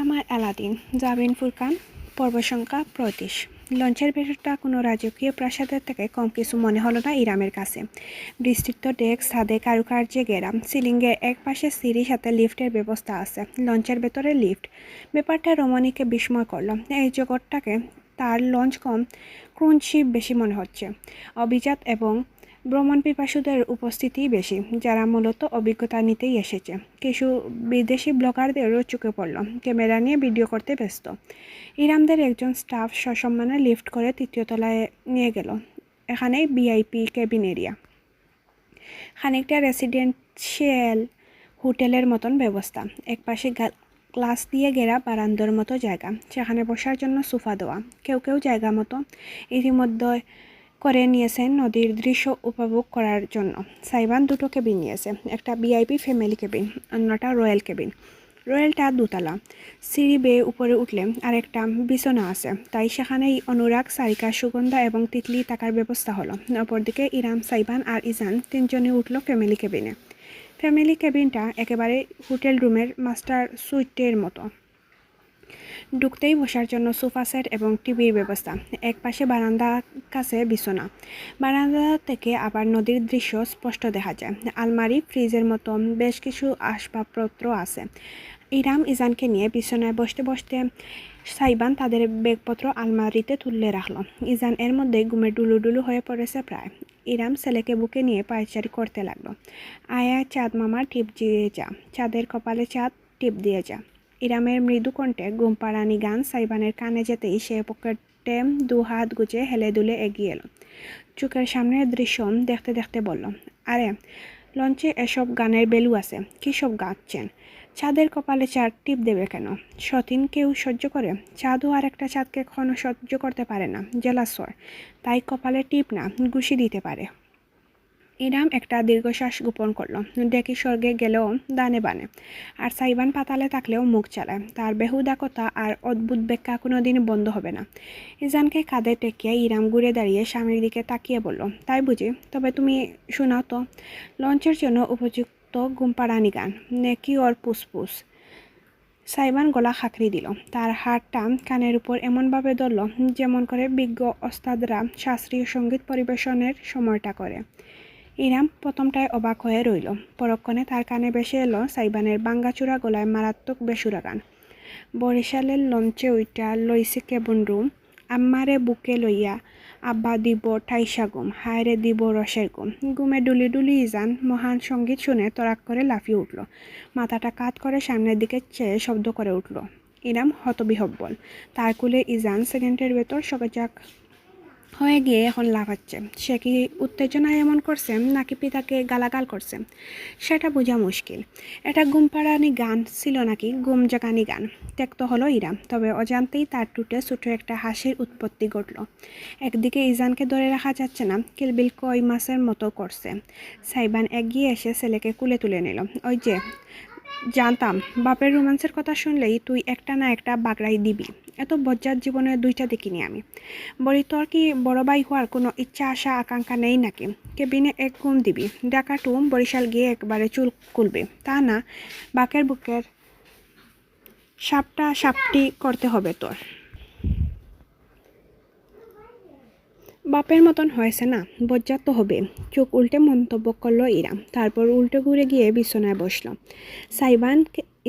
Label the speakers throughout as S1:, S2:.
S1: আমার আলাদিন, জাবিন ফুরকান, পর্ব সংখ্যা ৩৫। লঞ্চের ভেতরটা কোনো রাজকীয় প্রাসাদের থেকে কম কিছু মনে হলো না ইরামের কাছে। বিস্তৃত ডেক, ছাদে কারুকার্যে ঘেরা, সিলিংয়ের এক পাশে সিঁড়ির সাথে লিফটের ব্যবস্থা আছে। লঞ্চের ভেতরে লিফট, ব্যাপারটা রমণীকে বিস্ময় করলো। এই জগৎটাকে তার লঞ্চ কম ক্রঞ্চি বেশি মনে হচ্ছে। অভিজাত এবং ভ্রমণ পিপাসুদের উপস্থিতি বেশি, যারা মূলত অভিজ্ঞতা নিতেই এসেছে। কিছু বিদেশি ব্লগারদেরও চোখে পড়ল, ক্যামেরা নিয়ে ভিডিও করতে ব্যস্ত। ইরামদের একজন স্টাফ সসম্মানে লিফট করে তৃতীয় তলায় নিয়ে গেল। এখানেই ভিআইপি কেবিন এরিয়া, খানিকটা রেসিডেন্সিয়াল হোটেলের মতন ব্যবস্থা। একপাশে গ্লাস দিয়ে ঘেরা বারান্দার মতো জায়গা, সেখানে বসার জন্য সোফা দেওয়া। কেউ কেউ জায়গা মতো ইতিমধ্যে করে নিয়েছেন নদীর দৃশ্য উপভোগ করার জন্য। সাইবান দুটো কেবিন নিয়েছে, একটা ভিআইপি ফ্যামিলি কেবিন, অন্যটা রয়্যাল কেবিন। রয়্যালটা দোতলা, সিঁড়ি বেয়ে উপরে উঠলে আর একটা বিছানা আছে, তাই সেখানেই অনুরাগ, সারিকা, সুগন্ধা এবং তিতলি থাকার ব্যবস্থা হলো। অপরদিকে ইরাম, সাইবান আর ইজান তিনজনে উঠল ফ্যামিলি কেবিনে। ফ্যামিলি কেবিনটা একেবারে হোটেল রুমের মাস্টার সুইটের মতো। ঢুকতেই বসার জন্য সোফা সেট এবং টিভির ব্যবস্থা। এক পাশে বারান্দার কাছে বিছানা। বারান্দা থেকে আবার নদীর দৃশ্য স্পষ্ট দেখা যায়। আলমারি, ফ্রিজের মতো বেশ কিছু আসবাবপত্র আছে। ইরাম ইজানকে নিয়ে বিছানায় বসতে বসতে সাইবান তাদের ব্যাগপত্র আলমারিতে তুলে রাখলো। ইজান এর মধ্যে ঘুমে ডুলুডুলু হয়ে পড়েছে প্রায়। ইরাম ছেলেকে বুকে নিয়ে পায়চারি করতে লাগলো। আয়া, চাঁদ মামা, টিপ দিয়ে যা, চাঁদের কপালে চাঁদ, টিপ দিয়ে যা। ইরামের মৃদু কণ্ঠে ঘুমপাড়ানি গান সাইবানের কানে যেতেই সে পকেটে দু হাত গুজে হেলে দুলে এগিয়ে এলো। চোখের সামনের দৃশ্য দেখতে দেখতে বলল, আরে লঞ্চে এসব গানের বেলু আছে, কী সব গাচ্ছেন? চাঁদের কপালে চাঁদ টিপ দেবে কেন? সতীন কেউ সহ্য করে? চাঁদও আর একটা চাঁদকে কখনো সহ্য করতে পারে না, জেলাসর। তাই কপালে টিপ না, ঘুষি দিতে পারে। ইরাম একটা দীর্ঘশ্বাস গোপন করলো। ডেকি স্বর্গে গেলেও দানে বানে, আর সাইবান পাতালে থাকলেও মুখ চালায়। তার বেহুদা কথা আর অদ্ভুত ব্যাখ্যা কোনোদিন বন্ধ হবে না। ইজানকে কাঁধে টেকিয়ে ইরাম ঘুরে দাঁড়িয়ে স্বামীর দিকে তাকিয়ে বলল, তাই বুঝি? তবে তুমি শোনাও তো, লঞ্চের জন্য উপযুক্ত ঘুমপাড়ানি গান, নেকি ওর পুসপুস। সাইবান গলা খাঁকরি দিল। তার হাতটা কানের উপর এমনভাবে ধরল যেমন করে বিজ্ঞ ওস্তাদরা শাস্ত্রীয় সঙ্গীত পরিবেশনের সময়টা করে। ইরাম প্রথমটায় অবাক হয়ে রইল। পরক্ষণে তার কানে ভেসে এলো সাইবানের ভাঙ্গাচুরা গলায় মারাত্মক বেসুরা গান। বরিশালের লঞ্চে উইটা লইছে কেবন রুম, আম্মারে বুকে লইয়া আব্বা দিব ঠাইসা গুম, হায়রে দিব রসের গুম। গুমে ডুলি ডুলি ইজান মহান সঙ্গীত শুনে তরাক করে লাফিয়ে উঠল। মাথাটা কাত করে সামনের দিকে চেয়ে শব্দ করে উঠল। ইরাম হতবিহব্বল। তার কুলে ইজান সেকেন্ডের ভেতর সজাগ হয়ে গিয়ে এখন লাফাচ্ছে। সে কি উত্তেজনায় এমন করছে, নাকি পিতাকে গালাগাল করছে, সেটা বোঝা মুশকিল। এটা ঘুমপাড়ানি গান ছিল নাকি ঘুম জাগানি গান? ত্যক্ত হলো ইরাম, তবে অজান্তেই তার টুটে ছোট একটা হাসির উৎপত্তি ঘটল। একদিকে ইজানকে ধরে রাখা যাচ্ছে না, কিলবিল কই মাছের মতো করছে। সাইবান এগিয়ে এসে ছেলেকে কুলে তুলে নিল। ওই যে, জানতাম বাপের রোমান্সের কথা শুনলেই তুই একটা না একটা বাগড়াই দিবি। এত বজ্জাত জীবনে দুইটা দেখিনি আমি। বলি, তোর কি বড় ভাই হওয়ার কোনো ইচ্ছা, আশা, আকাঙ্ক্ষা নেই নাকি? কেবিনে এক ঘুম দিবি, ঢাকা টু বরিশাল গিয়ে একবারে চুল খুলবে, তা না বাকের বুকের সাপটা সাপটি করতে হবে তোর। বাপের মতন হয়েছে না, বজ্জাত তো হবে। চোখ উল্টে মন্তব্য করলো ইরাম, তারপর উল্টে ঘুরে গিয়ে বিছানায় বসলো। সাইবান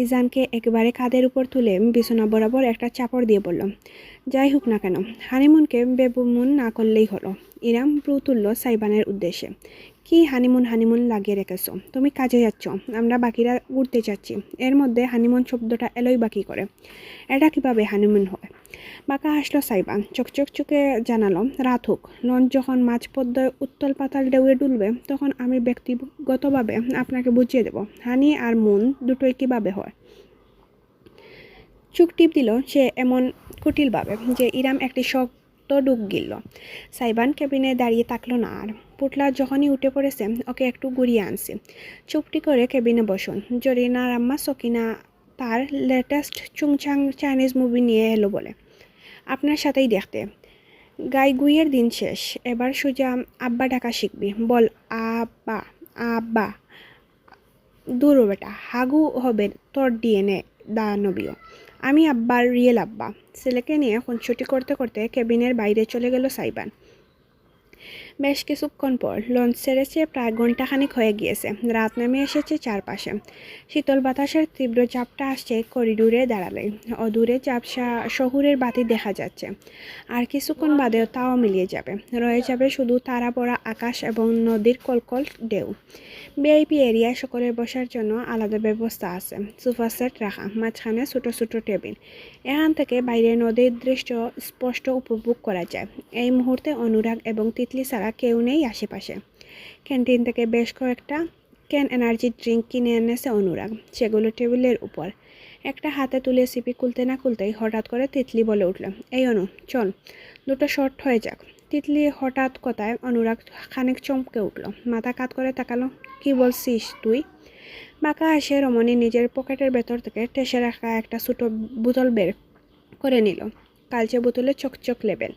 S1: ইজানকে একেবারে কাঁধের উপর তুলে বিছানা বরাবর একটা চাপড় দিয়ে বলল, যাই হোক না কেন, হানিমুনকে বেবুমুন না করলেই হলো। ইরাম ব্রু তুলল সাইবানের উদ্দেশ্যে। কি হানিমুন হানিমুন লাগিয়ে রেখেছ? তুমি কাজে যাচ্ছ, আমরা বাকিরা উঠতে যাচ্ছি, এর মধ্যে হানিমুন শব্দটা এলোই বাকি করে। এটা কিভাবে হানিমুন হয়? বাঁকা হাসলো সাইবান, চকচক চোখে জানালো, রাত হোক, লঞ্চ যখন মাঝপদ্মায় উত্তল পাতাল ঢেউয়ে ডুলবে, তখন আমি ব্যক্তিগতভাবে আপনাকে বুঝিয়ে দেব হানি আর মুন দুটোই কিভাবে হয়। চোখ টিপ দিল সে এমন কুটিলভাবে যে ইরাম একটি শক্ত ডুব গিলল। সাইবান কেবিনে দাঁড়িয়ে থাকলো না আর। পুটলা যখনই উঠে পড়েছে, ওকে একটু ঘুরিয়ে আনছে। চুপটি করে কেবিনে বসুন। জরিনার আম্মা সকিনা তার লেটেস্ট চুংচাং চাইনিজ মুভি নিয়ে এলো বলে, আপনার সাথেই দেখতে। গাইগুইয়ের দিন শেষ, এবার সোজা আব্বা ডাকা শিখবি। বল আব্বা আব্বা। দূর বেটা, হাগু হবে তোর ডিএনএ দানবীয়। আমি আব্বার রিয়েল আব্বা। ছেলেকে নিয়ে খুনসুটি করতে করতে কেবিনের বাইরে চলে গেল সাইবান। বেশ কিছুক্ষণ পর লঞ্চ ছেড়েছে, প্রায় ঘণ্টাখানিক হয়ে গিয়েছে। রাত নেমে এসেছে চারপাশে। শীতল বাতাসের তীব্র চাপটা আসছে করিডোরে দাঁড়ালে। অদূরে ঝাপসা শহুরের বাতি দেখা যাচ্ছে। আর কিছুক্ষণ বাদেও তাও মিলিয়ে যাবে। রয়ে যাবে শুধু তারা পড়া আকাশ এবং নদীর কলকল ঢেউ। ভিআইপি এরিয়ায় সকলের বসার জন্য আলাদা ব্যবস্থা আছে। সোফা সেট রাখা, মাঝখানে ছোটো ছোটো টেবিল। এখান থেকে বাইরে নদীর দৃশ্য স্পষ্ট উপভোগ করা যায়। এই মুহূর্তে অনুরাগ এবং তিতলি ছাড়া কেউ নেই আশেপাশে। ক্যান্টিন থেকে বেশ কয়েকটা ক্যান এনার্জি ড্রিঙ্ক কিনে এনেছে অনুরাগ। সেগুলো টেবিলের উপর। একটা হাতে তুলে সিপি খুলতে না খুলতেই হঠাৎ করে তিতলি বলে উঠল, এই অনু, চল, দুটো শর্ট হয়ে যাক। তিতলি হঠাৎ কথায় অনুরাগ খানিক চমকে উঠল। মাথা কাত করে তাকালো। কি বলছিস তুই? বাঁকা হাসে রমণী নিজের পকেটের ভেতর থেকে টেসে রাখা একটা ছোটো বোতল বের করে নিল। কালচে বোতলে চকচক লেবেল।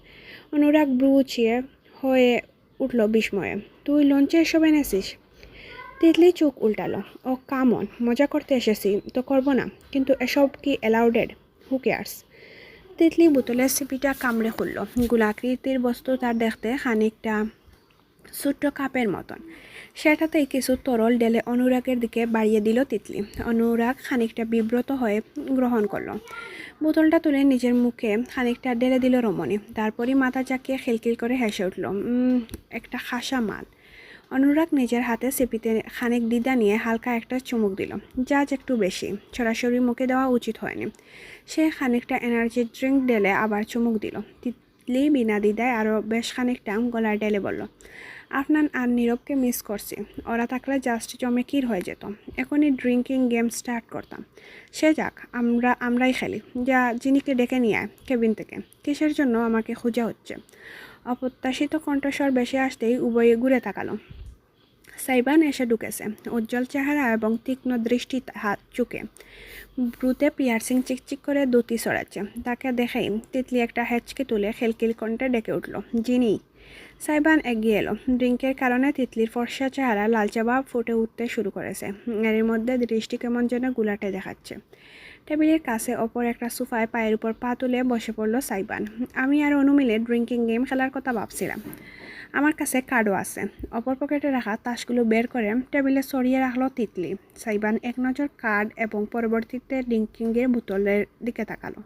S1: অনুরাগ ব্রু উঁচিয়ে হয়ে উঠল বিস্ময়ে। তুই লঞ্চে এসব এনেছিস? তিতলি চোখ উল্টালো। ও কামন, মজা করতে এসেছি তো করবো না, কিন্তু এসব কি অ্যালাউডেড? Who cares? তিতলি বোতলের সিপিটা কামড়ে খুলল। গোলাকৃতির বস্তু তার দেখতে খানিকটা ছোট্ট কাপের মতন। সেটাতেই কিছু তরল ঢেলে অনুরাগের দিকে বাড়িয়ে দিল তিতলি। অনুরাগ খানিকটা বিব্রত হয়ে গ্রহণ করলো। বোতলটা তুলে নিজের মুখে খানিকটা ঢেলে দিল রমণী। তারপরই মাথা চাকিয়ে খিলখিল করে হেসে উঠল। একটা খাসা মাল। অনুরাগ নিজের হাতে সিপিতে খানিক দ্বিধা নিয়ে হালকা একটা চুমুক দিল। জাজ একটু বেশি, সরাসরি মুখে দেওয়া উচিত হয়নি। সে খানিকটা এনার্জি ড্রিঙ্ক ঢেলে আবার চুমুক দিল। তিতলি বিনা দ্বিধায় আরও বেশ খানিকটা গলায় ঢেলে বলল, আফনান আর নীরবকে মিস করছি। ওরা থাকলে জাস্ট জমে হয়ে যেত। এখনই ড্রিঙ্কিং গেম স্টার্ট করতাম। সে যাক, আমরাই খেলি। যা, জিনিকে ডেকে নিয়ে আয় কেবিন থেকে। কিসের জন্য আমাকে খোঁজা হচ্ছে? অপ্রত্যাশিত কণ্ঠস্বর বেশি আসতেই উভয়ে ঘুরে তাকালো। সাইবান এসে ঢুকেছে, উজ্জ্বল চেহারা এবং তীক্ষ্ণ দৃষ্টি হাত চুকে। ব্রুতে পিয়ার্সিং চিকচিক করে দুটি ছড়াচ্ছে। তাকে দেখেই তিতলি একটা হেঁচকে তুলে খেলকিল কণ্ঠে ডেকে উঠল, জিনি। সাইবান এগিয়ে এলো। ড্রিঙ্কের কারণে তিতলির ফর্সা চেহারা লালচে ভাব ফুটে উঠতে শুরু করেছে। এর মধ্যে দৃষ্টি কেমন যেন গুলাটে দেখাচ্ছে। টেবিলের কাছে অপর একটা সোফায় পায়ের উপর পা তুলে বসে পড়ল সাইবান। আমি আর অনু মিলে ড্রিঙ্কিং গেম খেলার কথা ভাবছিলাম। আমার কাছে কার্ডও আছে। অপর পকেটে রাখা তাসগুলো বের করে টেবিলে সরিয়ে রাখলো তিতলি। সাইবান এক নজর কার্ড এবং পরবর্তীতে ড্রিঙ্কিংয়ের বোতলের দিকে তাকালো।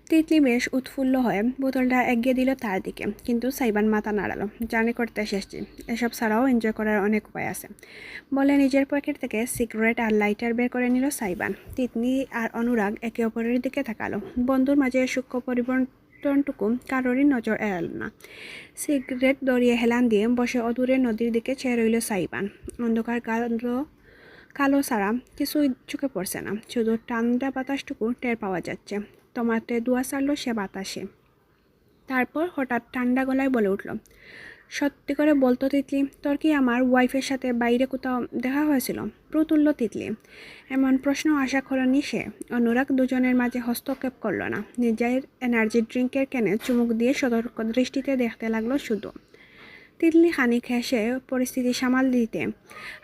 S1: তিতলি বেশ উৎফুল্ল হয়ে বোতলটা এগিয়ে দিল তার দিকে, কিন্তু সাইবান মাথা নাড়ালো। জার্নি করতে এসেছি, এসব ছাড়াও এনজয় করার অনেক উপায় আছে বলে নিজের পকেট থেকে সিগারেট আর লাইটার বের করে নিল সাইবান। তিতলি আর অনুরাগ একে অপরের দিকে তাকালো। বন্ধুর মাঝে সূক্ষ্ম পরিবর্তনটুকু কারোরই নজর এড়াল না। সিগারেট দড়িয়ে হেলান দিয়ে বসে অদূরে নদীর দিকে চেয়ে রইল সাইবান। অন্ধকার কালো ছাড়া কিছুই চোখে পড়ছে না, শুধু ঠান্ডা বাতাসটুকু টের পাওয়া যাচ্ছে। টমাটে ধোয়া ছাড়ল সে বাতাসে। তারপর হঠাৎ ঠান্ডা গলায় বলে উঠল, সত্যি করে বলতো তিতলি, তোর কি আমার ওয়াইফের সাথে বাইরে কোথাও দেখা হয়েছিল? প্রতুল্য তিতলি। এমন প্রশ্ন আশা করেনি সে। অনুরাগ দুজনের মাঝে হস্তক্ষেপ করল না। নিজের এনার্জি ড্রিঙ্কের ক্যানে চুমুক দিয়ে সতর্ক দৃষ্টিতে দেখতে লাগলো শুধু। তিতলি খানিক হেসে পরিস্থিতি সামাল দিতে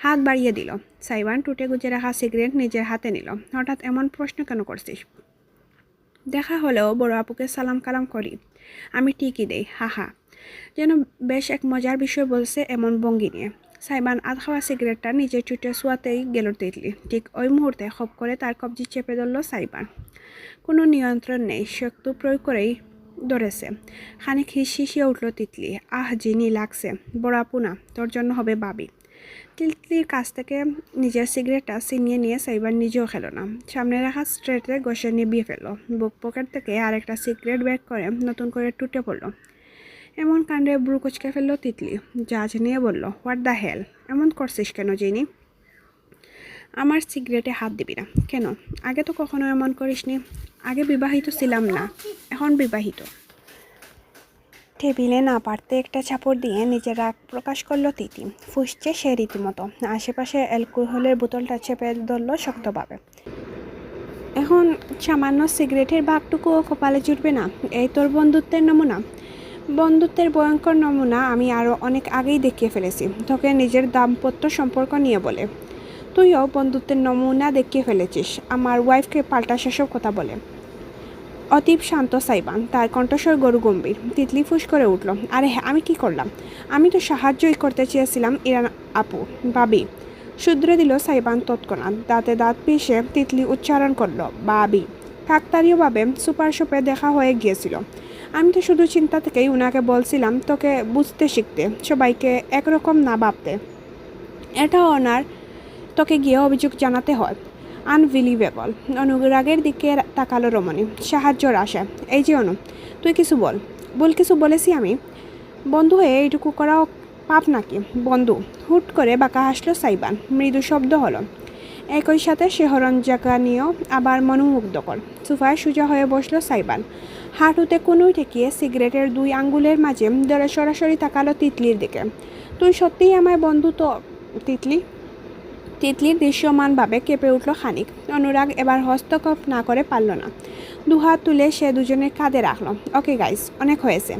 S1: হাত বাড়িয়ে দিল। সাইবান টুটে গুজে রাখা সিগারেট নিজের হাতে নিল। হঠাৎ এমন প্রশ্ন কেন করছিস? দেখা হলেও বড় আপুকে সালাম কালাম করি। আমি ঠিকই দেই, হা। যেন বেশ এক মজার বিষয় বলছে এমন ভঙ্গি নিয়ে। সাইবান আধ খাওয়া সিগারেটটা নিজের চুটে শোয়াতেই গেল তিতলি। ঠিক ওই মুহূর্তে খপ করে তার কবজি চেপে ধরল সাইবান। কোনো নিয়ন্ত্রণ নেই, শক্তি প্রয়োগ করেই ধরেছে। খানিক হিসিয়ে উঠল তিতলি। আহ জিনি লাগছে, বড় আপু না, তোর জন্য হবে বাবি। তিতলির কাছ থেকে নিজের সিগারেটটা ছিনিয়ে নিয়ে সাইবান নিজেও খেলো না। সামনে রাখা স্ট্রেটে ঘষে নিভিয়ে ফেললো। বুক পকেট থেকে আরেকটা সিগারেট বের করে নতুন করে টুটে পড়লো। এমন কাণ্ডে ব্রু কুচকে ফেললো তিতলি। জাজ নিয়ে বলল, হোয়াট দ্য হেল, এমন করছিস কেন জিনি? আমার সিগারেটে হাত দিবি না। কেন? আগে তো কখনো এমন করিসনি। আগে বিবাহিত ছিলাম না, এখন বিবাহিত। টেবিলে না পারতে একটা চাপড় দিয়ে নিজের রাগ প্রকাশ করলো তিতি। ফুসছে সে রীতিমতো। আশেপাশে অ্যালকোহলের বোতলটা চেপে ধরল শক্তভাবে। এখন সামান্য সিগারেটের ভাগটুকুও কপালে জুটবে না? এই তোর বন্ধুত্বের নমুনা? বন্ধুত্বের ভয়ঙ্কর নমুনা আমি আরও অনেক আগেই দেখিয়ে ফেলেছি তোকে নিজের দাম্পত্য সম্পর্ক নিয়ে বলে। তুইও বন্ধুত্বের নমুনা দেখিয়ে ফেলেছিস। আমার ওয়াইফকে পাল্টা সেসব কথা বলে। অতীব শান্ত সাইবান, তার কণ্ঠস্বর গরু গম্ভীর। তিতলি ফুস করে উঠল। আরে হ্যাঁ, আমি কি করলাম? আমি তো সাহায্যই করতে চেয়েছিলাম ইরান আপু, ভাবি। শুধরে দিল সাইবান তৎক্ষণাৎ। দাঁতে দাঁত পিষে তিতলি উচ্চারণ করল, ভাবি। কাকতালীয়ভাবে সুপার শপে দেখা হয়ে গিয়েছিল। আমি তো শুধু চিন্তা থেকেই উনাকে বলছিলাম তোকে বুঝতে শিখতে, সবাইকে একরকম না ভাবতে। এটা ওনার তোকে গিয়ে অভিযোগ জানাতে হয়। আনবিলিভেবল। অনুরাগের দিকে তাকালো রমণী সাহায্যর আশা। এই যে অনু, তুই কিছু বল কিছু বলেছি আমি? বন্ধু হয়ে এইটুকু করাও পাপ নাকি? বন্ধু। হুট করে বাঁকা হাসলো সাইবান। মৃদু শব্দ হলো। একই সাথে শিহরণ জাগানিয়েও আবার মনোমুগ্ধকর। সোফায় সোজা হয়ে বসলো সাইবান। হাঁটুতে কোনোই ঠেকিয়ে সিগারেটের 2 আঙ্গুলের মাঝে ধরে সরাসরি তাকালো তিতলির দিকে। তুই সত্যিই আমার বন্ধু তো তিতলি? তিতলির দৃশ্যমানভাবে কেঁপে উঠল খানিক। অনুরাগ এবার হস্তক্ষেপ না করে পারল না। দুহাত তুলে সে দুজনের কাঁধে রাখল। ওকে গাইস, অনেক হয়েছে।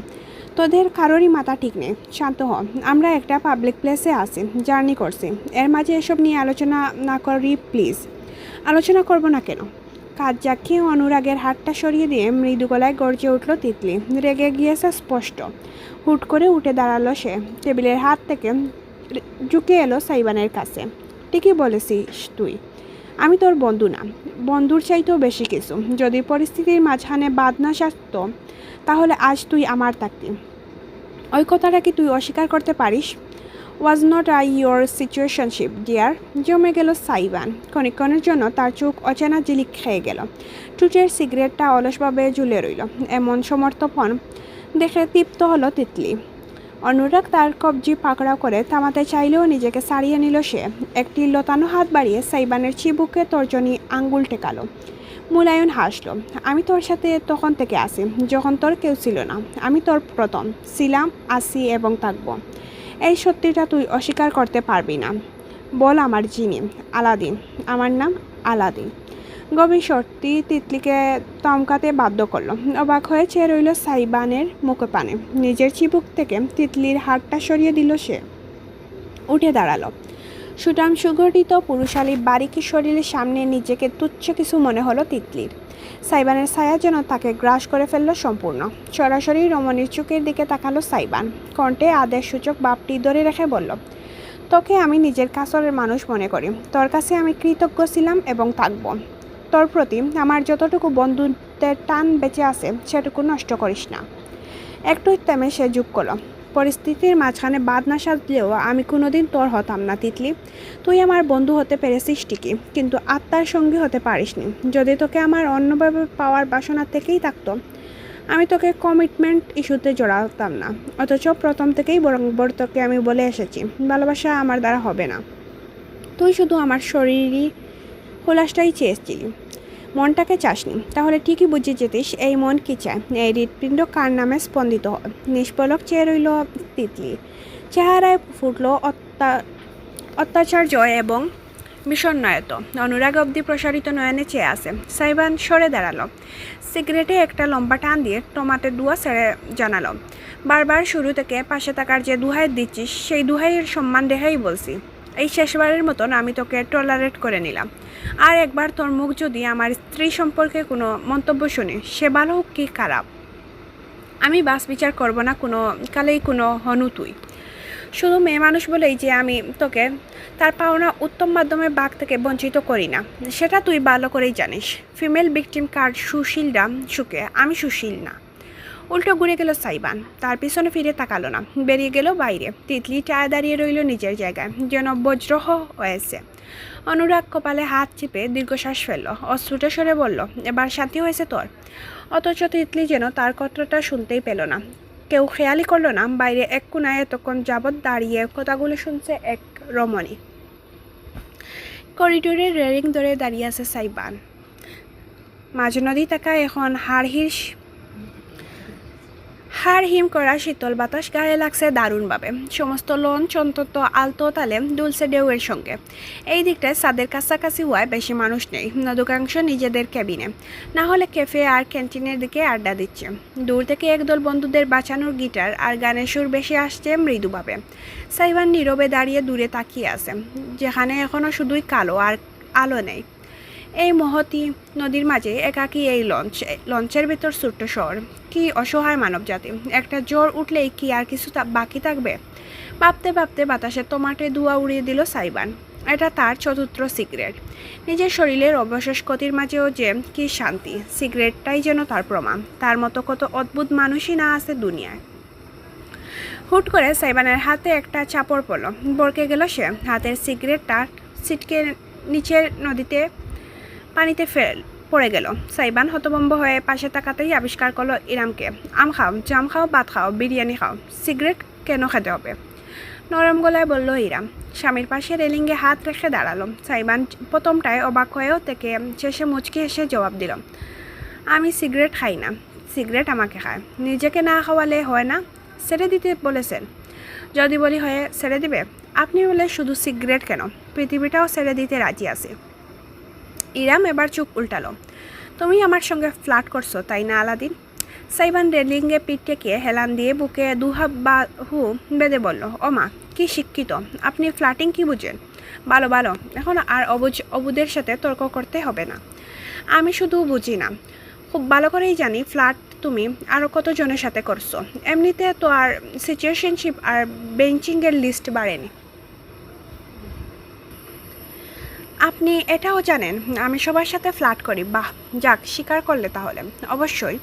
S1: তোদের কারোরই মাথা ঠিক নেই। শান্ত হ। আমরা একটা পাবলিক প্লেসে আছি, জার্নি করছি। এর মাঝে এসব নিয়ে আলোচনা না করি প্লিজ। আলোচনা করব না কেন? কাজ জাকিয়ে অনুরাগের হাতটা সরিয়ে দিয়ে মৃদু গলায় গর্জে উঠল তিতলি। রেগে গিয়েছে স্পষ্ট। হুট করে উঠে দাঁড়ালো সে। টেবিলের হাত থেকে ঝুঁকে এলো সাইবানের কাছে। ঠিকই বলেছিস তুই। আমি তোর বন্ধু না, বন্ধুর চাইতেও বেশি কিছু। যদি পরিস্থিতির মাঝখানে বাদ না সারত তাহলে আজ তুই আমার থাকতি। ওই কথাটা কি তুই অস্বীকার করতে পারিস? Was not I your situationship dear? জমে গেল সাইবান। ক্ষণিক্ষণের জন্য তার চোখ অচেনা জিলিক খেয়ে গেল। টুটের সিগারেটটা অলসভাবে ঝুলে রইল। এমন সমর্থন দেখে তৃপ্ত হলো তিতলি। অনুরাগ তার কবজি পাকড়াও করে থামাতে চাইলেও নিজেকে ছাড়িয়ে নিল সে। একটি লতানো হাত বাড়িয়ে সাইবানের চিবুকে তর্জনী আঙ্গুল টেকালো। মূলায়ন হাসলো। আমি তোর সাথে তখন থেকে আসি যখন তোর কেউ ছিল না। আমি তোর প্রথম ছিলাম, আসি এবং থাকবো। এই সত্যিটা তুই অস্বীকার করতে পারবি না। বল আমার জিনি। আলাদিন। আমার নাম আলাদিন। গভীর সত্যি তিতলিকে তমকাতে বাধ্য করলো। অবাক হয়ে চেয়ে রইল সাইবানের মুখে পানে। নিজের চিবুক থেকে তিতলির হাতটা সরিয়ে দিল সে। উঠে দাঁড়ালো। সুঠাম সুগঠিত পুরুষালী বারিকি শরীরের সামনে নিজেকে তুচ্ছ কিছু মনে হলো তিতলির। সাইবানের ছায়া যেন তাকে গ্রাস করে ফেললো সম্পূর্ণ। সরাসরি রমণীর চোখের দিকে তাকালো সাইবান। কণ্ঠে আদেশসূচক ভাবটি ধরে রেখে বলল, তোকে আমি নিজের কাছের মানুষ মনে করি। তোর কাছে আমি কৃতজ্ঞ ছিলাম এবং থাকব। তোর প্রতি আমার যতটুকু বন্ধুত্বের টান বেঁচে আছে সেটুকু নষ্ট করিস না। একটু থেমে সে যোগ করল, পরিস্থিতির মাঝখানে বাদ না সাজলেও আমি কোনোদিন তোর হতাম না তিতলি। তুই আমার বন্ধু হতে পেরেছিস ঠিকই, কিন্তু আত্মার সঙ্গী হতে পারিসনি। যদি তোকে আমার অন্যভাবে পাওয়ার বাসনা থেকেই থাকতো, আমি তোকে কমিটমেন্ট ইস্যুতে জড়াতাম না। অথচ প্রথম থেকেই বরং তোকে আমি বলে এসেছি, ভালোবাসা আমার দ্বারা হবে না। তুই শুধু আমার শরীরই হোলাসটাই চেয়েছিলি, মনটাকে চাসনি। তাহলে ঠিকই বুঝে যেতিস এই মন কী চায়, এই হৃৎপিণ্ড কার নামে স্পন্দিত হয়। নিষ্পলক চেয়ে রইল তিতলি। চেহারায় ফুটল অত্যাচার্য এবং বিষণ্ণায়ত। অনুরাগ অবধি প্রসারিত নয়নে চেয়ে আছে। সাইবান সরে দাঁড়ালো। সিগারেটে একটা লম্বা টান দিয়ে টমাটের দুয়া ছেড়ে জানালো, বারবার শুরু থেকে পাশে থাকার যে দুহাই দিচ্ছিস সেই দুহাইয়ের সম্মান রেখেই বলছি। এই শেষবারের মতন আমি তোকে টলারেট করে নিলাম। আর একবার তোর মুখ যদি আমার স্ত্রী সম্পর্কে কোনো মন্তব্য শুনি, সে ভালো হোক কি খারাপ, আমি বাস বিচার করব না কোনো কালেই কোনো হনু তুই। শুধু মেয়ে মানুষ বলেই যে আমি তোকে তার পাওনা উত্তম মাধ্যমে বাঘ থেকে বঞ্চিত করি না, সেটা তুই ভালো করেই জানিস। ফিমেল ভিকটিম কার্ড সুশীলরা সুখে, আমি সুশীল না। উল্টো ঘুরে গেল সাইবান। তার পিছনে ফিরে তাকালো না, বেরিয়ে গেল বাইরে। তিতলি টায় দাঁড়িয়ে রইল নিজের জায়গায়, যেন বজ্রহ হয়েছে। অনুরাগ কপালে হাত চেপে দীর্ঘশ্বাস ফেলল। অশ্রুত স্বরে বলল, এবার শান্তি হয়েছে তোর? অথচ তিতলি যেন তার কথাটা শুনতেই পেল না। কেউ খেয়ালই করলো না বাইরে এক কোনায় এতক্ষণ যাবৎ দাঁড়িয়ে কথাগুলো শুনছে এক রমণী। করিডোরের রেলিং ধরে দাঁড়িয়ে আছে সাইবান। মাঝ নদী তাকা এখন হাড় হিম করা শীতল বাতাস গায়ে লাগছে দারুণভাবে। সমস্ত লঞ্চ অন্তত আলতো তালে দুলছে ঢেউয়ের সঙ্গে। এই দিকটায় ছাদের কাছাকাছি হওয়ায় বেশি মানুষ নেই, অধিকাংশ নিজেদের কেবিনে, না হলে ক্যাফে আর ক্যান্টিনের দিকে আড্ডা দিচ্ছে। দূর থেকে একদল বন্ধুদের বাঁচানোর গিটার আর গানের সুর বেশি আসছে মৃদুভাবে। সাইবান নীরবে দাঁড়িয়ে দূরে তাকিয়ে আছে, যেখানে এখনও শুধুই কালো আর আলো নেই। এই মহতী নদীর মাঝে একাকী এই লঞ্চের ভেতর ছোট্ট শহর। কি অসহায় মানবজাতি! একটা জ্বর উঠলেই কি আর কিছু বাকি থাকবে? ভাবতে ভাবতে বাতাসে টমাটে ধোঁয়া উড়িয়ে দিল সাইবান। এটা তার চতুর্থ সিগারেট। নিজের শরীরের অবশেষ ক্ষতির মাঝেও যে কি শান্তি! সিগারেটটাই যেন তার প্রমাণ, তার মতো কত অদ্ভুত মানুষই না আছে দুনিয়ায়। হুট করে সাইবানের হাতে একটা চাপড় পড়ল, বরকে গেল সে। হাতের সিগারেটটা ছিটকে নিচের নদীতে পানিতে পড়ে গেল। সাইবান হতভম্ব হয়ে পাশে তাকাতেই আবিষ্কার করলো ইরামকে। আম খাও, জাম খাও, ভাত খাও, বিরিয়ানি খাও, সিগারেট কেন খেতে হবে? নরম গলায় বলল ইরাম। স্বামীর পাশে রেলিংয়ে হাত রেখে দাঁড়ালো। সাইবান প্রথমটায় অবাক হয়েও থেকে শেষে মুচকি এসে জবাব দিল, আমি সিগারেট খাই না, সিগারেট আমাকে খায়। নিজেকে না খাওয়ালে হয় না? ছেড়ে দিতে বলেছেন? যদি বলি হয়ে ছেড়ে দিবে? আপনি বলে শুধু সিগারেট কেন, পৃথিবীটাও ছেড়ে দিতে রাজি আছে। ইরাম এবার চোখ উল্টালো। তুমি আমার সঙ্গে ফ্লার্ট করছো তাই না আলাদিন? সাইবান রেলিংয়ে পিঠ টেকিয়ে হেলান দিয়ে বুকে বাহু বেঁধে বলল, ওমা কি শিক্ষিত আপনি! ফ্লার্টিং কি বুঝেন? ভালো ভালো, এখন আর অবুদের সাথে তর্ক করতে হবে না। আমি শুধু বুঝি না, খুব ভালো করেই জানি ফ্লার্ট তুমি আরও কতজনের সাথে করছো। এমনিতে তো আর সিচুয়েশনশিপ আর বেঞ্চিংয়ের লিস্ট বাড়েনি। আপনি এটাও জানেন আমি সবার সাথে ফ্লার্ট করি। বাহ, যাক, স্বীকার করলে তাহলে। অবশ্যই,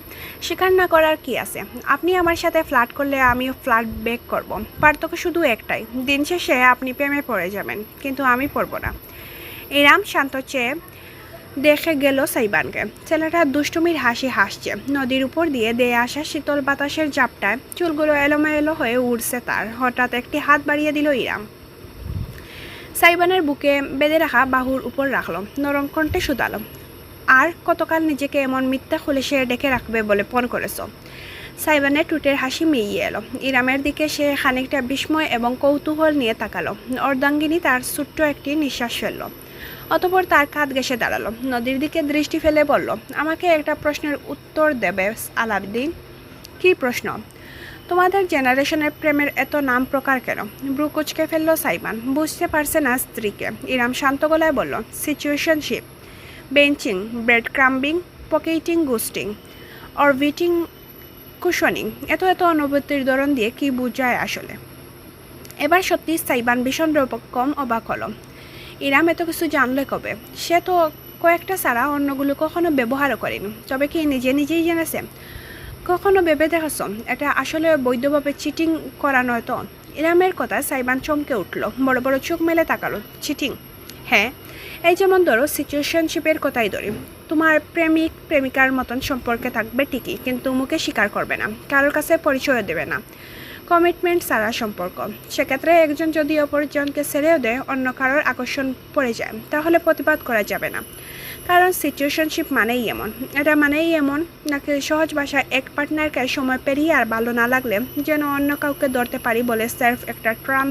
S1: স্বীকার না করার কি আছে? আপনি আমার সাথে ফ্লার্ট করলে আমিও ফ্লার্ট ব্যাক করব। পার্থক্য শুধু একটাই, দিন শেষে আপনি প্রেমে পড়ে যাবেন, কিন্তু আমি পড়ব না। ইরাম শান্ত চেয়ে দেখে গেল সাইবানকে। ছেলেটা দুষ্টুমির হাসি হাসছে। নদীর উপর দিয়ে আসা শীতল বাতাসের ঝাপটায় চুলগুলো এলোমেলো হয়ে উড়ছে তার। হঠাৎ একটি হাত বাড়িয়ে দিল ইরাম। সাইবানের বুকে বেঁধে রাখা বাহুর উপর রাখলো, নরম কণ্ঠে শুধালো, আর কতকাল নিজেকে এমন মিথ্যা খুলে সে ডেকে রাখবে বলে পণ করেছ? সাইবানের টুটের হাসি মিইয়ে এলো। ইরামের দিকে সে খানিকটা বিস্ময় এবং কৌতূহল নিয়ে তাকালো। অর্ধাঙ্গিনী তার ছোট্ট একটি নিঃশ্বাস ফেলল, অতঃপর তার কাঁধ ঘেঁষে দাঁড়ালো। নদীর দিকে দৃষ্টি ফেলে বলল, আমাকে একটা প্রশ্নের উত্তর দেবে আলাদিন। কী প্রশ্ন? তোমাদের জেনারেশনের প্রেমের এত নাম প্রকার কেন? ব্রু কুচকে ফেলল সাইবান। বুঝতে পারছে না স্ত্রীকে। ইরাম শান্ত গলায় বলল, situationship, benching, bread crumbing, pocketing, ghosting, orbiting, cushioning, এত অনুভূতির ধরন দিয়ে কি বোঝায় আসলে? এবার সত্যি সাইবান ভীষণ কম অবাক হলো। ইরাম এত কিছু জানলে কবে? সে তো কয়েকটা ছাড়া অন্যগুলো কখনো ব্যবহারও করেনি। তবে কি নিজেই জেনেছে? কখনো ভেবে দেখেছ এটা আসলে বৈধভাবে চিটিং করা নয় তো? ইরামের কথা সাইবান চমকে উঠল, বড় বড় চোখ মেলে তাকালো। চিটিং? হ্যাঁ, এই যেমন ধরো সিচুয়েশনশিপের কথাই ধরি। তোমার প্রেমিক প্রেমিকার মতন সম্পর্কে থাকবে ঠিকই, কিন্তু মুখে স্বীকার করবে না, কারোর কাছে পরিচয় দেবে না, কমিটমেন্ট ছাড়া সম্পর্ক। সেক্ষেত্রে একজন যদি অপরজনকে ছেড়েও দেয়, অন্য কারোর আকর্ষণ পড়ে যায়, তাহলে প্রতিবাদ করা যাবে না, কারণ সিচুয়েশনশিপ মানেই এমন। এটা মানেই এমন নাকি সহজ ভাষায় এক পার্টনারকে সময় পেরিয়ে আর ভালো না লাগলে যেন অন্য কাউকে ধরতে পারি বলে সার্ফ একটা ট্রাম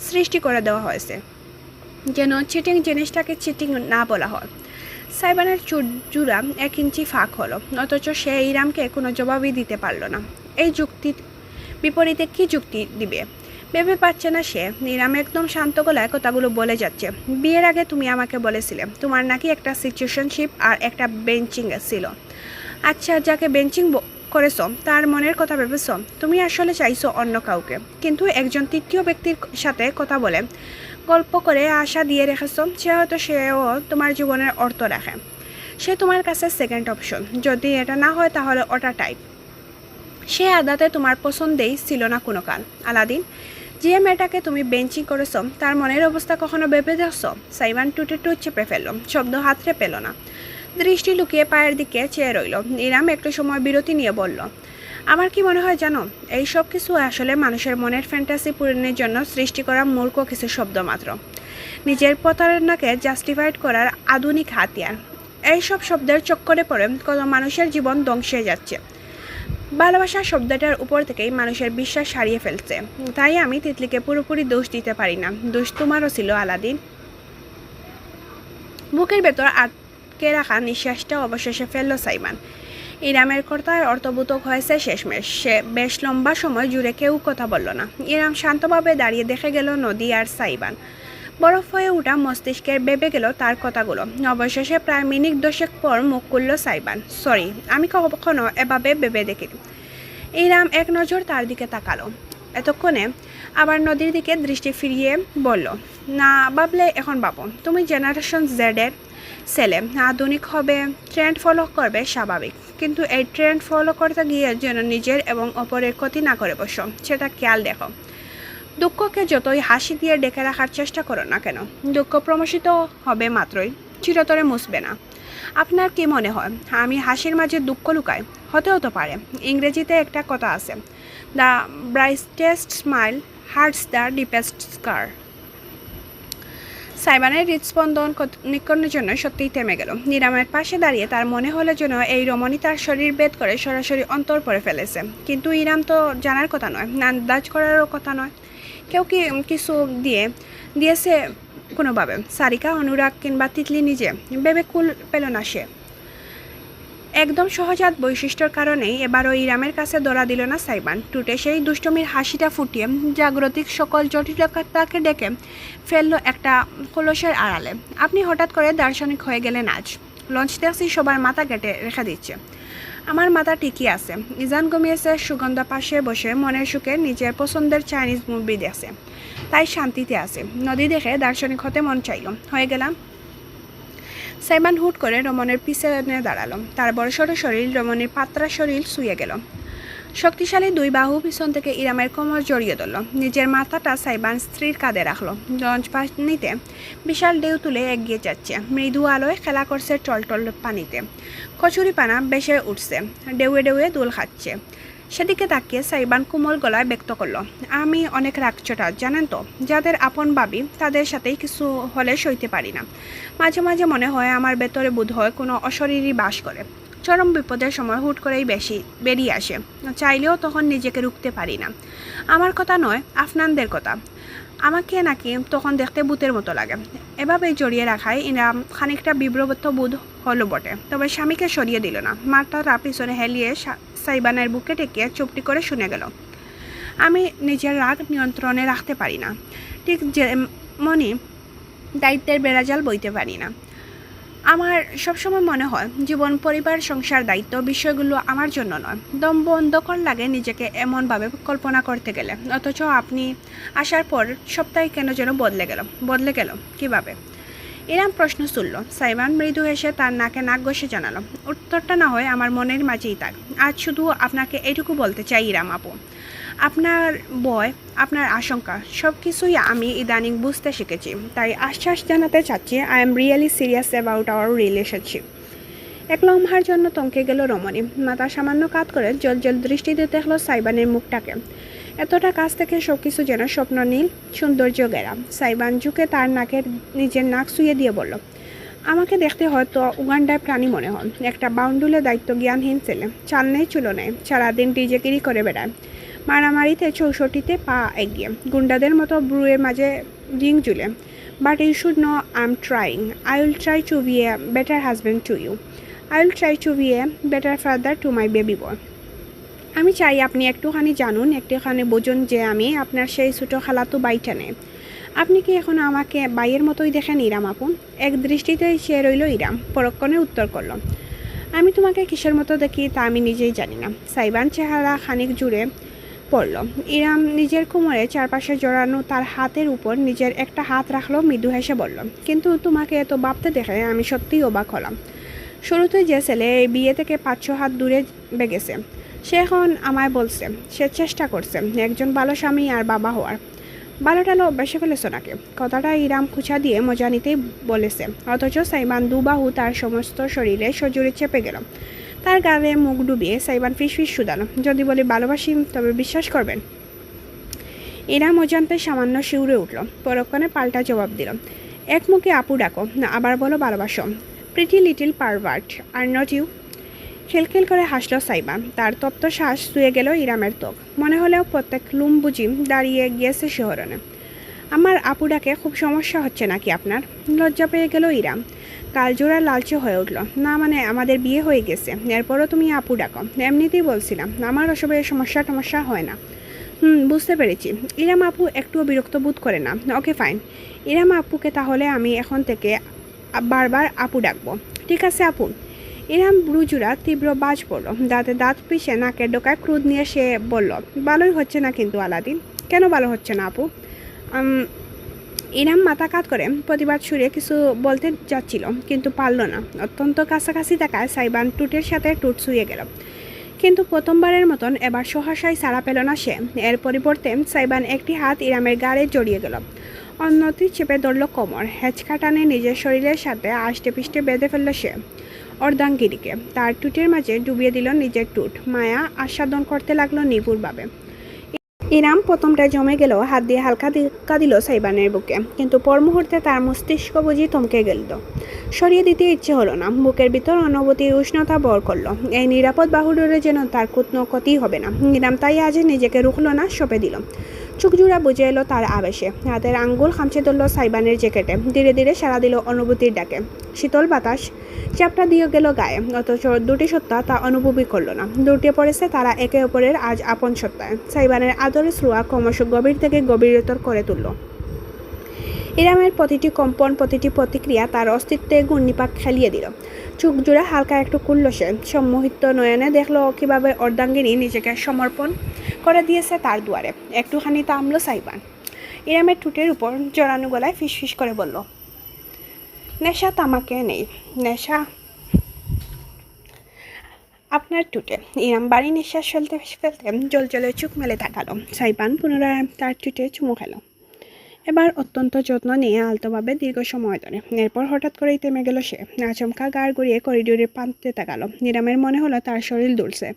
S1: সৃষ্টি করে দেওয়া হয়েছে, যেন চিটিং জিনিসটাকে চিটিং না বলা হয়। সাইবানের চুড়া 1 ইঞ্চি ফাঁক হলো, অথচ সে ইরামকে কোনো জবাবই দিতে পারল না। এই যুক্তির বিপরীতে কি যুক্তি দিবে ভেবে পাচ্ছে না সে। ইরাম একদম শান্ত গলায় কথাগুলো বলে যাচ্ছে। বিয়ের আগে তুমি আমাকে বলেছিলে তোমার নাকি একটা সিচুয়েশনশিপ আর একটা বেঞ্চিং ছিল। আচ্ছা, যাকে বেঞ্চিং করেছো তার মনের কথা ভেবেছো? তুমি আসলে চাইছো অন্য কাউকে, কিন্তু একজন তৃতীয় ব্যক্তির সাথে কথা বলে গল্প করে আশা দিয়ে রেখেছো সেও তোমার জীবনের অর্থ রাখে। সে তোমার কাছে সেকেন্ড অপশন। যদি এটা না হয় তাহলে ওটা টাইপ। সে আদাতে তোমার পছন্দেই ছিল না কোনো কাল। আলাদিন, যে মেয়েটাকে তুমি বেঞ্চিং করেছো তার মনের অবস্থা কখনো ভেবে দেখছো? সাইবান টুটে চেপে ফেলল, শব্দ হাতড়ে পেল না। দৃষ্টি লুকিয়ে পায়ের দিকে চেয়ে রইল। ইরাম একটু সময় বিরতি নিয়ে বলল, আমার কি মনে হয় জানো, এই সব কিছু আসলে মানুষের মনের ফ্যান্টাসি পূরণের জন্য সৃষ্টি করা মূর্খ কিছু শব্দ মাত্র, নিজের প্রতারণাকে জাস্টিফাইড করার আধুনিক হাতিয়ার। এই সব শব্দের চক্করে পড়ে কত মানুষের জীবন ধ্বংস হয়ে যাচ্ছে। ভালোবাসা শব্দটার উপর থেকেই মানুষের বিশ্বাস হারিয়ে ফেলছে। তাই আমি তিতলিকে পুরোপুরি দোষ দিতে পারি না। দোষ তোমারও ছিল আলাদিন। বুকের ভেতর আটকে রাখা নিঃশ্বাসটা অবশেষে ফেলল সাইবান। ইরামের কথার অর্থবোধক হয়েছে শেষমেশ। সে বেশ লম্বা সময় জুড়ে কেউ কথা বলল না। ইরাম শান্তভাবে দাঁড়িয়ে দেখে গেল নদী আর সাইবান। বরফ হয়ে উঠা মস্তিষ্কের ভেবে গেল তার কথাগুলো। অবশেষে প্রায় মিনিট 10 পর মুখ খুলল সাইবান। সরি, আমি কখনো এভাবে ভেবে দেখিনি। ইরাম এক নজর তার দিকে তাকালো। এতক্ষণে আবার নদীর দিকে দৃষ্টি ফিরিয়ে বলল, না ভাবলে এখন ভাবো। তুমি জেনারেশন জেডের ছেলে, আধুনিক হবে, ট্রেন্ড ফলো করবে, স্বাভাবিক। কিন্তু এই ট্রেন্ড ফলো করতে গিয়ে যেন নিজের এবং অপরের ক্ষতি না করে বসো, সেটা খেয়াল দেখো। দুঃখকে যতই হাসি দিয়ে ডেকে রাখার চেষ্টা করো না কেন, দুঃখ প্রমোশিত হবে মাত্রই, চিরতরে মুছবে না। আপনার কি মনে হয় আমি হাসির মাঝে দুঃখ লুকাই? হতেও তো পারে। ইংরেজিতে একটা কথা আছে, the brightest smile hurts the deepest scar. সাইবানের হৃদস্পন্দন নিক্ষণের জন্য সত্যিই থেমে গেল। নিরামের পাশে দাঁড়িয়ে তার মনে হলো যেন এই রমণী তার শরীর ভেদ করে সরাসরি অন্তর পড়ে ফেলেছে। কিন্তু ইরাম তো জানার কথা নয়, আন্দাজ করারও কথা নয়। কেউ কি কিছু দিয়েছে কোনোভাবে? সারিকা, অনুরাগ কিংবা তিতলি নিজে ভেবে কুল পেল না সে। একদম সহজাত বৈশিষ্ট্যর কারণেই এবারও ইরামের কাছে ধরা দিল না সাইবান। টুটে সেই দুষ্টমির হাসিটা ফুটিয়ে জাগতিক সকল জটিলতাকে ডেকে ফেলল একটা কলসের আড়ালে। আপনি হঠাৎ করে দার্শনিক হয়ে গেলেন আজ। লঞ্চ ট্যাক্সি সবার মাথা কেটে রেখে দিচ্ছে। আমার মাথা ঠিকই আছে। ইজান ঘুমিয়েছে সুগন্ধা পাশে বসে মনের সুখে নিজের পছন্দের চাইনিজ মুভি দেখছে, তাই শান্তিতে আছে। নদী দেখে দার্শনিক হতে মন চাইল, হয়ে গেলাম। সাইবান হুট করে রমনের পিছনে দাঁড়ালো। তার বড়সড় শরীর রমনের পাতলা শরীর শুয়ে গেল। শক্তিশালী দুই বাহু পিছন থেকে ইরামের কোমর জড়িয়ে ধরল। নিজের মাথাটা সাইবান স্ত্রীর কাঁধে রাখলো। লঞ্চ পানিতে বিশাল ঢেউ তুলে এগিয়ে যাচ্ছে। মৃদু আলোয় খেলা করছে টলটল পানিতে। কচুরি পানা বেশে উঠছে, ঢেউয়ে ঢেউয়ে দোল খাচ্ছে। সেদিকে তাকিয়ে সাইবান কোমল গলায় ব্যক্ত করলো, আমি অনেক রাগচটা, জানেন তো। যাদের আপন ভাবি তাদের সাথেই কিছু হলে সইতে পারি না। মাঝে মাঝে মনে হয় আমার ভেতরে বোধ হয় কোনো অশরীরই বাস করে। চরম বিপদের সময় হুট করেই বেরিয়ে আসে। চাইলেও তখন নিজেকে রুখতে পারি না। আমার কথা নয়, আফনানদের কথা। আমাকে নাকি তখন দেখতে ভূতের মতো লাগে। এভাবেই জড়িয়ে রাখায় ইরাম খানিকটা বিব্রত বোধ হলো বটে, তবে স্বামীকে সরিয়ে দিল না। মাথাটা পিছনে হেলিয়ে সাইবানের বুকে টেকিয়ে চুপটি করে শুনে গেল। আমি নিজের রাগ নিয়ন্ত্রণে রাখতে পারি না, ঠিক যেমনই দায়িত্বের বেড়াজাল বইতে পারি না। আমার সবসময় মনে হয় জীবন, পরিবার, সংসার, দায়িত্ব বিষয়গুলো আমার জন্য নয়। দম বন্ধকর লাগে নিজেকে এমনভাবে কল্পনা করতে গেলে। অথচ আপনি আসার পর সপ্তাহে কেন যেন বদলে গেল কীভাবে? এরম প্রশ্ন তুলল। সাইবান মৃদু হেসে তার নাকে নাক ঘষে জানালো, উত্তরটা না হয় আমার মনের মাঝেই থাক। আজ শুধু আপনাকে এইটুকু বলতে চাই ইরাম আপু, আপনার ভয়, আপনার আশঙ্কা সব কিছুই আমি ইদানিং বুঝতে শিখেছি। তাই আশ্বাস জানাতে চাচ্ছি, I am really serious about our relationship. এক লম্হার জন্য তমকে গেল রমণী। মাথা সামান্য কাত করে জল দৃষ্টিতে দেখল সাইবানের মুখটাকে। এতটা কাছ থেকে সব কিছু যেন স্বপ্ননীল সৌন্দর্য ঘেরা। সাইবান ঝুঁকে তার নাকের নিজের নাক শুয়ে দিয়ে বলল, আমাকে দেখতে হয়তো উগান্ডার প্রাণী মনে হয়। একটা বাউন্ডুলে দায়িত্ব জ্ঞানহীন ছেলে, চাল নেই চুলো নেই, সারাদিন ডিজেগিরি করে বেড়ায়। মারামারিতে 64তে পা এগিয়ে, গুন্ডাদের মতো ব্রুয়ের মাঝে রিং জুলে। But you should know I am trying. I will try to be a better husband to you. I will try to be a better father to my baby boy. আমি চাই আপনি একটুখানি জানুন, একটুখানি বুঝুন যে আমি আপনার সেই ছোটো খালাতো বাইটা নেই। আপনি কি এখন আমাকে বাইয়ের মতোই দেখেন ইরাম আপু? এক দৃষ্টিতেই সে রইল ইরাম। পরক্ষণে উত্তর করল, আমি তোমাকে কিসের মতো দেখি তা আমি নিজেই জানি না। সাইবান চেহারা খানিক জুড়ে পড়ল। ইরাম নিজের কোমরে চারপাশে জড়ানো তার হাতের উপর নিজের একটা হাত রাখলো। মৃদু হেসে বলল, কিন্তু তোমাকে এত ভাবতে দেখে আমি সত্যিই অবাক হলাম। শুরুতে যে ছেলে এই বিয়ে থেকে 500 হাত দূরে বেগেছে, সে এখন আমায় বলছে সে চেষ্টা করছে একজন ভালো স্বামী আর বাবা হওয়ার। ভালোটালো বেসে ফেলেছো নাকি? কথাটা ইরাম খুঁচা দিয়ে মজা নিতেই বলেছে। অথচ সাইবান দুবাহু তার সমস্ত শরীরে সজোরে চেপে গেল। তার গালে মুখ ডুবিয়ে সাইবান ফিসফিস শুধালো, যদি বলি ভালোবাসি তবে বিশ্বাস করবেন? ইরাম অজান্তে সামান্য শিউরে উঠল। পরক্ষণে পাল্টা জবাব দিল, এক মুখে আপু ডাকো না, আবার বলো ভালোবাসো। Pretty little pervert are not you. খিলখিল করে হাসল সাইবা। তার তপ্ত শ্বাস ছুঁয়ে গেল ইরামের ত্বক। মনে হলেও প্রত্যেক লুম বুঝি দাঁড়িয়ে গিয়েছে শিহরণে। আমার আপুটাকে খুব সমস্যা হচ্ছে নাকি আপনার? লজ্জা পেয়ে গেল ইরাম। কালজোড়া লালচে হয়ে উঠল। না মানে আমাদের বিয়ে হয়ে গেছে, এরপরও তুমি আপু ডাকো। এমনিতেই বলছিলাম আমার ওসবের সমস্যা হয় না। বুঝতে পেরেছি। ইরাম আপু একটুও বিরক্ত বোধ করে না। ওকে ফাইন, ইরাম আপুকে তাহলে আমি এখন থেকে বারবার আপু ডাকবো। ঠিক আছে আপু। ইরাম ব্রুজুরা তীব্র বাজ পড়ল। দাঁতে দাঁত পিষে নাকের ডোকায় ক্রোধ নিয়ে সে বলল, ভালোই হচ্ছে না কিন্তু আলাদিন। কেন ভালো হচ্ছে না আপু? ইরাম মাথা কাত করে প্রতিবাদ সুরে কিছু বলতে যাচ্ছিল, কিন্তু পারল না। অত্যন্ত কাছাকাছি থাকায় সাইবান টুটের সাথে টুট ছুঁয়ে গেল। কিন্তু প্রথমবারের মতন এবার সহসায় সাড়া পেল না সে। এর পরিবর্তে সাইবান একটি হাত ইরামের গাড়ে জড়িয়ে গেল, অন্যটি চেপে ধরল কোমর। হেঁচকা টানে নিজের শরীরের সাথে আষ্টে পিষ্টে বেঁধে ফেলল সে অর্ধাঙ্গিনীকে। তার টুটের মাঝে ডুবিয়ে দিল নিজের টুট। মায়া আস্বাদন করতে লাগলো নিপুণভাবে। ইরাম প্রথমটা জমে গেল, হাত দিয়ে হালকা ধাক্কা দিল সাইবানের বুকে, কিন্তু পর মুহূর্তে তার মস্তিষ্ক বুঝি থমকে গেল। সরিয়ে দিতে ইচ্ছে হলো না। বুকের ভিতর অনুভূতির উষ্ণতা বর করলো। এই নিরাপদ বাহুডোরে যেন তার কোনো ক্ষতি হবে না। ইরাম তাই আজ নিজেকে রুখল না, সঁপে দিল। চোখজোড়া বুঝে এলো তার আবেশে। হাতের আঙ্গুল খামচে ধরল সাইবানের জ্যাকেটে। ধীরে ধীরে সাড়া দিল অনুভূতির ডাকে। শীতল বাতাস চাপটা দিয়ে গেল গায়ে, অথচ দুটি সত্তা তা অনুভবই করল না। লুটিয়ে পড়েছে তারা একে অপরের আজ আপন সত্তায়। সাইবানের আদরের স্রোয়া ক্রমশ গভীর থেকে গভীরতর করে তুলল। ইরামের প্রতিটি কম্পন, প্রতিটি প্রতিক্রিয়া তার অস্তিত্বে ঘূর্ণিপাক খেলিয়ে দিল। চোখ জোড়া হালকা একটু খুলল সে। সম্মোহিত নয়নে দেখলো কীভাবে অর্ধাঙ্গিনী নিজেকে সমর্পণ করে দিয়েছে তার দুয়ারে। একটুখানি থামল সাইবান। ইরামের ঠোঁটের উপর জড়ানো গলায় ফিসফিস করে বলল, নেশা তামাকে নেই, নেশা আপনার টুটে। ইরাম বাড়ি নিঃশ্বাস ফেলতে ফেলতে জলজলে চোখ মেলে তাকালো। সাইবান পুনরায় তার টুটে চুমু খেলো, এবার অত্যন্ত যত্ন নিয়ে আলতোভাবে দীর্ঘ সময় ধরে। এরপর হঠাৎ করেই থেমে গেল সে। আচমকা গাড় গড়িয়ে করিডোরের প্রান্তে তাকালো। নিরামের মনে হলো তার শরীর দুলছে।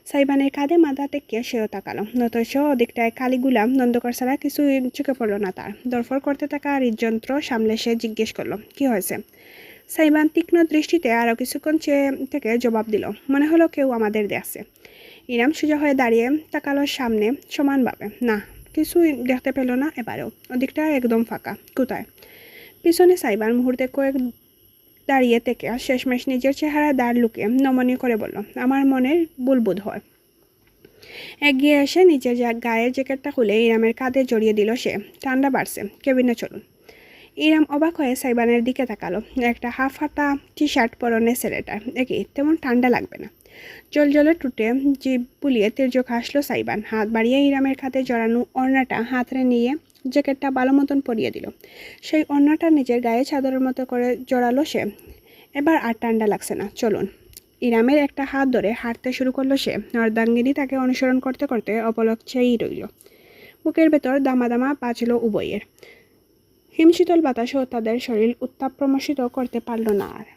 S1: সাইবানের কাঁধে মাথা টেকিয়ে সেও তাকালো, অথচ ওদিকটায় কালিগুলা নন্দকর ছাড়া কিছু চোখে পড়ল না তার। দরফর করতে থাকা হৃদযন্ত্র সামলে সে জিজ্ঞেস করলো, কি হয়েছে? সাইবান তীক্ষ্ণ দৃষ্টিতে আরও কিছুক্ষণ চেয়ে থেকে জবাব দিল, মনে হলো কেউ আমাদের দেখছে। ইরাম সোজা হয়ে দাঁড়িয়ে তাকালো সামনে সমানভাবে। না, কিছুই দেখতে পেল না এবারেও। ওদিকটা একদম ফাঁকা। কোথায়? পিছনে সাইবান মুহূর্তে কয়েক দাঁড়িয়ে থেকে শেষমেশ নিজের চেহারা দাঁড় লুকিয়ে নমনীয় করে বলল, আমার মনের বুলবুদ হয়। এগিয়ে এসে নিজের গায়ের জ্যাকেটটা খুলে ইরামের কাঁধে জড়িয়ে দিল সে। ঠান্ডা বাড়ছে, কেবিনে চলুন। ইরাম অবাক হয়ে সাইবানের দিকে তাকালো। একটা হাফ হাতা টি শার্ট পরনে ছেলেটা, একই তেমন ঠান্ডা লাগবে না। জলজলে টুটে জিভ বুলিয়ে তির্যক হাসলো সাইবান। হাত বাড়িয়ে ইরামের খাতে জড়ানো ওড়নাটা হাতড়ে নিয়ে জ্যাকেটটা ভালো মতন পরিয়ে দিল। সেই ওড়নাটা নিজের গায়ে চাদরের মতো করে জড়ালো সে। এবার আর ঠান্ডা লাগছে না, চলুন। ইরামের একটা হাত ধরে হাঁটতে শুরু করলো সে। অর্ধাঙ্গিনী তাকে অনুসরণ করতে করতে অপলক চেয়েই রইল। বুকের ভেতর দামা দামা বাজল উভয়ের। হিমশীতল বাতাসও তাদের শরীর উত্তাপ প্রমোষিত করতে পারল না আর।